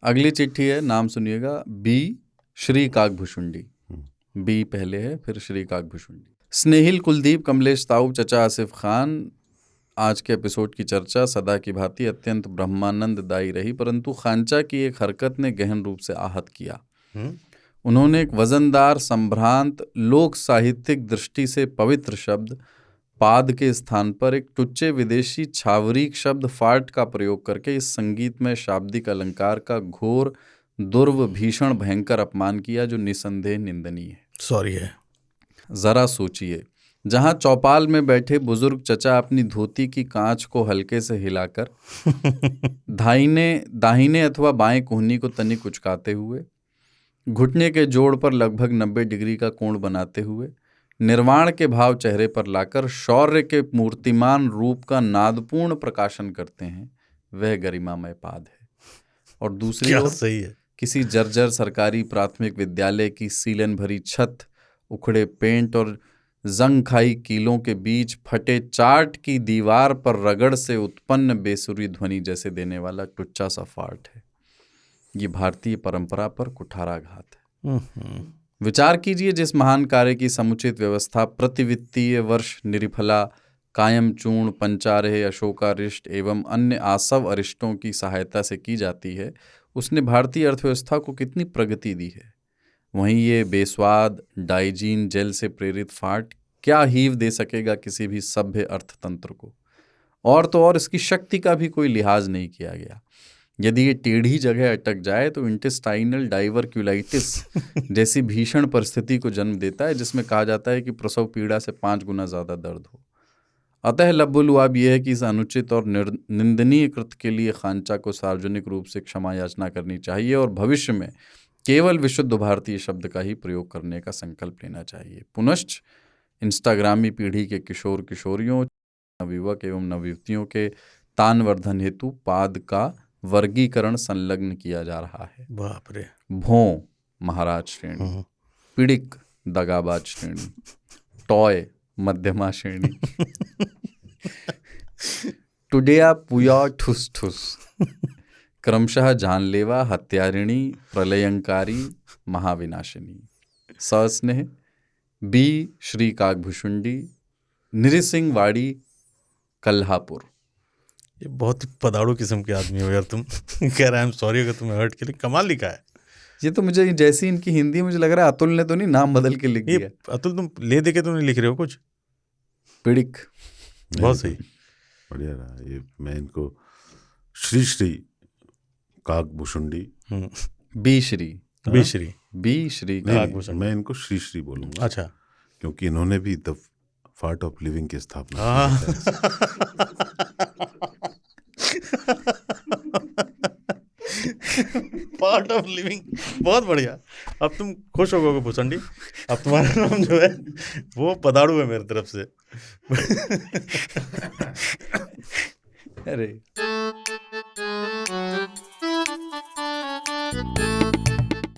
अगली चिट्ठी है, नाम सुनिएगा, बी श्री काकभुशुंडी। बी पहले है, फिर श्री काकभुशुंडी। स्नेहिल, कुलदीप, कमलेश ताऊ, चचा आसिफ खान, आज के एपिसोड की चर्चा सदा की भांति अत्यंत ब्रह्मानंददायी रही, परंतु खांचा की एक हरकत ने गहन रूप से आहत किया। उन्होंने एक वजनदार, संभ्रांत, लोक साहित्यिक दृष्टि से पवित्र शब्द पाद के स्थान पर एक टुच्चे विदेशी छावरीक शब्द फाट का प्रयोग करके इस संगीतमय शाब्दिक अलंकार का घोर, दुर्व, भीषण, भयंकर अपमान किया, जो निसंदेह निंदनीय है। सॉरी है। जरा सोचिए, जहां चौपाल में बैठे बुजुर्ग चचा अपनी धोती की कांच को हल्के से हिलाकर दाहिने अथवा बाएं कोहनी को तनिक उचकाते हुए, घुटने के जोड़ पर लगभग 90 डिग्री का कोण बनाते हुए, निर्वाण के भाव चेहरे पर लाकर शौर्य के मूर्तिमान रूप का नादपूर्ण प्रकाशन करते हैं, वह गरिमामय पाद है। और दूसरी ओर सही है, किसी जर्जर सरकारी प्राथमिक विद्यालय की सीलन भरी छत, उखड़े पेंट और जंग खाई कीलों के बीच फटे चाट की दीवार पर रगड़ से उत्पन्न बेसुरी ध्वनि जैसे देने वाला टुच्चा सा फाट है। ये भारतीय परंपरा पर कुठाराघात है। विचार कीजिए, जिस महान कार्य की समुचित व्यवस्था प्रतिवित्तीय वर्ष निरिफला, कायम चूर्ण, पंचारेह, अशोकारिष्ट एवं अन्य आसव अरिष्टों की सहायता से की जाती है, उसने भारतीय अर्थव्यवस्था को कितनी प्रगति दी है। वहीं ये बेस्वाद डाइजीन जेल से प्रेरित फाट क्या हीव दे सकेगा किसी भी सभ्य अर्थतंत्र को। और तो और इसकी शक्ति का भी कोई लिहाज नहीं किया गया। यदि ये टेढ़ी जगह अटक जाए तो इंटेस्टाइनल डाइवर्क्यूलाइटिस जैसी भीषण परिस्थिति को जन्म देता है, जिसमें कहा जाता है कि प्रसव पीड़ा से 5 गुना ज़्यादा दर्द हो। अतः लब्बुलुआब यह है कि इस अनुचित और निंदनीय कृत्य के लिए खांचा को सार्वजनिक रूप से क्षमा याचना करनी चाहिए और भविष्य में केवल विशुद्ध भारतीय शब्द का ही प्रयोग करने का संकल्प लेना चाहिए। पुनश्च इंस्टाग्रामी पीढ़ी के किशोर किशोरियों, नवयुवक एवं नवयुवतियों के तानवर्धन हेतु पाद का वर्गीकरण संलग्न किया जा रहा है। बाप रे। भों महाराज श्रेणी, पीड़िक दगाबाज श्रेणी, टॉय मध्यमा श्रेणी, टुडिया पुया ठुस ठुस, क्रमशः जानलेवा, हत्यारिणी, प्रलयंकारी, महाविनाशिनी। सस्नेह, बी श्री काकभुशुंडी, निरिसिंहवाड़ी, कल्हापुर। ये बहुत ही पदाड़ू किस्म के आदमी हो यार तुम। कह रहा है सॉरी अगर तुम्हें हर्ट के लिए। कमाल लिखा है ये तो। मुझे जैसी इनकी हिंदी, मुझे लग रहा है अतुल ने तो नहीं नाम बदल के लिख दिया। अतुल तुम ले दे के तुम नहीं लिख रहे हो कुछ? पीड़िक, बहुत सही, बढ़िया रहा ये। मैं इनको श्री काकभुशुंडी, बी श्री काकभुशुंडी, मैं इनको श्री बोलूंगा। अच्छा, क्योंकि इन्होंने भी द फार्ट ऑफ लिविंग की स्थापना पार्ट ऑफ लिविंग, बहुत बढ़िया। अब तुम खुश हो गए भुसंडी, अब तुम्हारा नाम जो है वो पदाड़ू है मेरी तरफ से। अरे